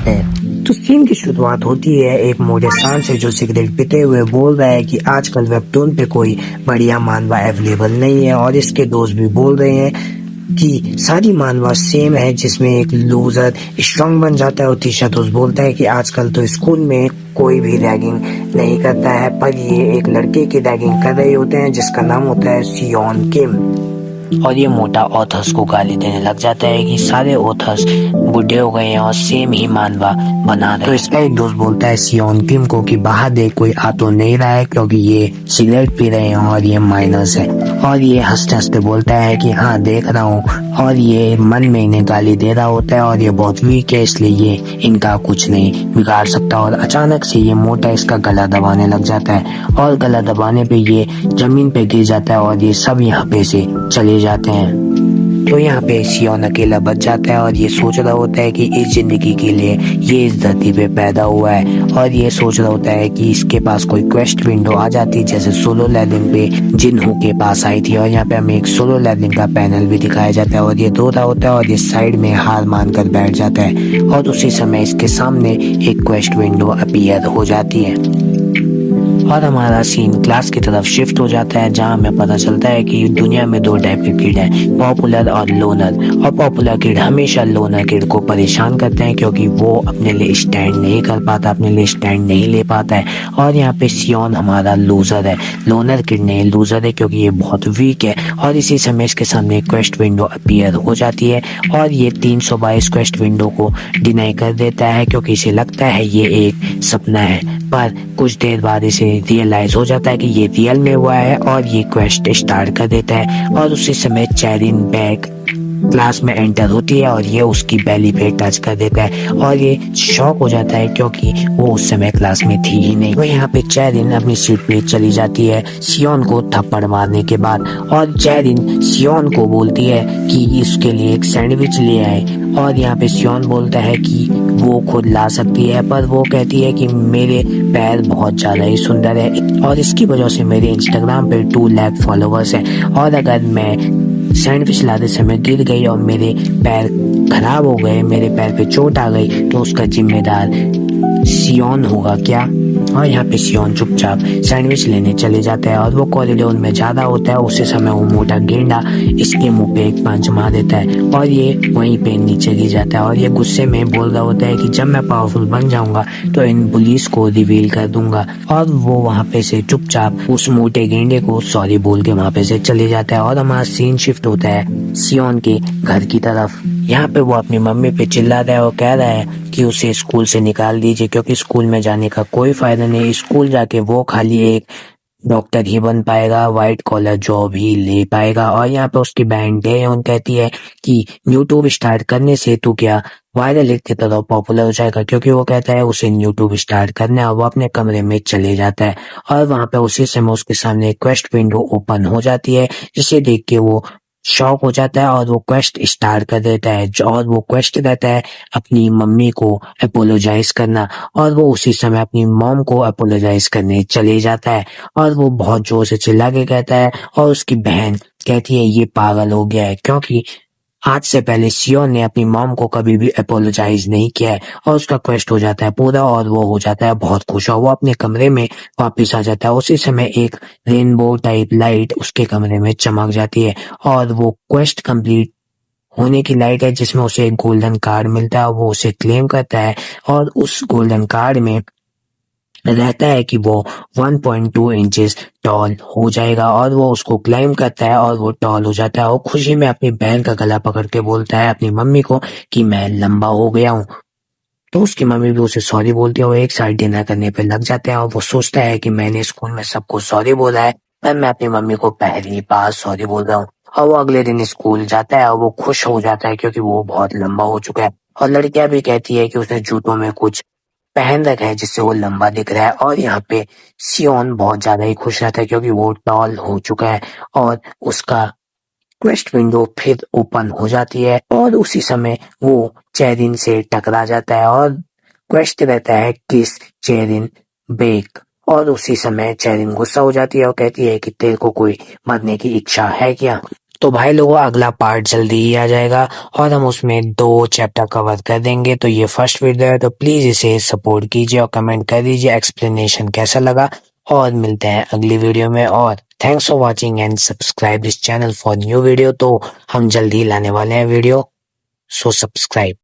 है। तो सीन की शुरुआत होती है एक मोटे सांड से जो सिगरेट पीते हुए बोल रहा है कि आजकल वेबटून पे कोई बढ़िया मानवा अवेलेबल नहीं है, और इसके दोस्त भी बोल रहे हैं कि सारी मानवा सेम है, जिसमें एक लूजर स्ट्रांग बन जाता है। और तीसरा दोस्त बोलता है कि आजकल तो स्कूल में कोई भी रैगिंग नहीं करता है, पर ये एक लड़के की रैगिंग कर रहे होते हैं जिसका नाम होता है सियोन किम। और ये मोटा ऑथर्स को गाली देने लग जाता है कि सारे ऑथर्स बूढ़े हो गए हैं और सेम ही मानवा बना रहे। तो इसका एक दोस्त बोलता है सियोन किम को कि बाहर देख कोई आ तो नहीं रहा है, क्योंकि ये सिगरेट पी रहे हैं और ये माइनर्स है। और ये हंसते हंसते बोलता है कि हाँ देख रहा हूँ, और ये मन में इन्हें गाली दे रहा होता है और ये बहुत वीक है, इसलिए ये इनका कुछ नहीं बिगाड़ सकता। और अचानक से ये मोटा इसका गला दबाने लग जाता है, और गला दबाने पे ये जमीन पे गिर जाता है और ये सब यहाँ पे से चले जाते हैं। तो यहाँ पे सियोन अकेला बच जाता है और ये सोच रहा होता है कि इस जिंदगी के लिए ये इस धरती पे पैदा हुआ है, और ये सोच रहा होता है कि इसके पास कोई क्वेस्ट विंडो आ जाती जैसे सोलो लेवलिंग पे जिन्हों के पास आई थी। और यहाँ पे हमें एक सोलो लेवलिंग का पैनल भी दिखाया जाता है, और ये रो रहा होता है और ये साइड में हार मान कर बैठ जाता है। और उसी समय इसके सामने एक क्वेस्ट विंडो अपीयर हो जाती है, और हमारा सीन क्लास की तरफ शिफ्ट हो जाता है, जहाँ हमें पता चलता है कि दुनिया में दो टाइप के किड हैं, पॉपुलर और लोनर। और पॉपुलर किड हमेशा लोनर किड को परेशान करते हैं, क्योंकि वो अपने लिए स्टैंड नहीं कर पाता, अपने लिए स्टैंड नहीं ले पाता है। और यहाँ पे सियोन हमारा लूजर है, लोनर किड नहीं लूजर है, क्योंकि ये बहुत वीक है। और इसी समय इसके सामने एक क्वेस्ट विंडो अपीयर हो जाती है, और ये 322 क्वेस्ट विंडो को डिनाई कर देता है, क्योंकि इसे लगता है ये एक सपना है। पर कुछ देर बाद इसे रियलाइज हो जाता है कि ये रियल में हुआ है, और ये क्वेस्ट स्टार्ट कर देता है। और उसी समय चेरिन बैग क्लास में एंटर होती है और ये उसकी बेली पे टच कर देता है, और ये शॉक हो जाता है क्योंकि वो उस समय क्लास में थी ही नहीं। वो यहाँ पे चेरिन अपनी सीट पे चली जाती है सियोन को थप्पड़ मारने के बाद, और चेरिन सियोन को बोलती है कि इसके लिए एक सैंडविच ले आए। और यहाँ पे सियोन बोलता है कि वो खुद ला सकती है, पर वो कहती है कि मेरे पैर बहुत ज्यादा ही सुंदर है, और इसकी वजह से मेरे इंस्टाग्राम पे 2 लाख फॉलोवर्स हैं, और अगर मैं सैंडविच लाते समय गिर गई और मेरे पैर खराब हो गए, मेरे पैर पे चोट आ गई, तो उसका जिम्मेदार सियोन होगा क्या। और यहाँ पे सियोन चुपचाप सैंडविच लेने चले जाता है, और वो कॉरिडोर में ज्यादा होता है। उसी समय वो मोटा गेंडा इसके मुंह पे एक पंच मार देता है, और ये वहीं पे नीचे गिर जाता है। और ये गुस्से में बोल रहा होता है कि जब मैं पावरफुल बन जाऊंगा तो इन पुलिस को रिवील कर दूंगा। और वो वहाँ पे से चुपचाप उस मोटे गेंडे को सॉरी बोल के वहाँ पे से चले जाता है। और हमारा सीन शिफ्ट होता है सियोन के घर की तरफ। यहाँ पे वो अपनी मम्मी पे चिल्ला रहा है और कह रहा है कि उसे स्कूल से निकाल दीजिए, क्योंकि स्कूल में जाने का कोई फायदा नहीं। स्कूल जाके वो खाली एक डॉक्टर ही बन पाएगा, व्हाइट कॉलर जॉब ही ले पाएगा। और यहाँ पे उसकी बहन डेयोन कहती है कि यूट्यूब स्टार्ट करने से तू क्या वायरल हिट की तरह पॉपुलर हो जाएगा, क्योंकि वो कहता है उसे यूट्यूब स्टार्ट करना है। और वो अपने कमरे में चले जाता है, और वहां पे उसी समय उसके सामने क्वेस्ट विंडो ओपन हो जाती है, जिसे देख के वो शॉक हो जाता है, और वो क्वेस्ट स्टार्ट कर देता है। और वो क्वेस्ट रहता है अपनी मम्मी को अपोलोजाइज करना, और वो उसी समय अपनी मॉम को अपोलोजाइज करने चले जाता है। और वो बहुत जोर से चिल्ला के कहता है, और उसकी बहन कहती है ये पागल हो गया है, क्योंकि आज से पहले सियोन ने अपनी मॉम को कभी भी अपोलोजाइज नहीं किया है। और उसका क्वेस्ट हो जाता है पूरा, और वो हो जाता है बहुत खुश, और वो अपने कमरे में वापस आ जाता है। उसी समय एक रेनबो टाइप लाइट उसके कमरे में चमक जाती है, और वो क्वेस्ट कंप्लीट होने की लाइट है, जिसमें उसे एक गोल्डन कार्ड मिलता है। वो उसे क्लेम करता है, और उस गोल्डन कार्ड में रहता है कि वो 1.2 इंचेस टॉल हो जाएगा, और वो उसको क्लाइम करता है और वो टॉल हो जाता है। और खुशी में अपनी बहन का गला पकड़ के बोलता है अपनी मम्मी को कि मैं लंबा हो गया हूँ। तो उसकी मम्मी भी उसे सॉरी बोलती है, वो एक साइड डिनर करने पे लग जाते हैं। और वो सोचता है कि मैंने स्कूल में सबको सॉरी बोला है, पर मैं अपनी मम्मी को पहली बार सॉरी बोल रहा हूँ। और वो अगले दिन स्कूल जाता है, और वो खुश हो जाता है क्योंकि वो बहुत लंबा हो चुका है। और लड़कियां भी कहती है कि उसने जूतों में कुछ पहन रखा है जिससे वो लंबा दिख रहा है। और यहाँ पे सियोन बहुत ज्यादा ही खुश रहता है क्योंकि वो टॉल हो चुका है, और उसका क्वेस्ट विंडो फिर ओपन हो जाती है, और उसी समय वो चेरिन से टकरा जाता है, और क्वेस्ट रहता है किस चेरिन बेक। और उसी समय चेरिन गुस्सा हो जाती है और कहती है कि तेरे को कोई मरने की इच्छा है क्या। तो भाई लोगों अगला पार्ट जल्दी ही आ जाएगा और हम उसमें 2 चैप्टर कवर कर देंगे। तो ये फर्स्ट वीडियो है तो प्लीज इसे सपोर्ट कीजिए और कमेंट कर दीजिए एक्सप्लेनेशन कैसा लगा। और मिलते हैं अगली वीडियो में। और thanks for watching and subscribe this channel for new video. तो हम जल्दी ही लाने वाले हैं वीडियो, सो सब्सक्राइब।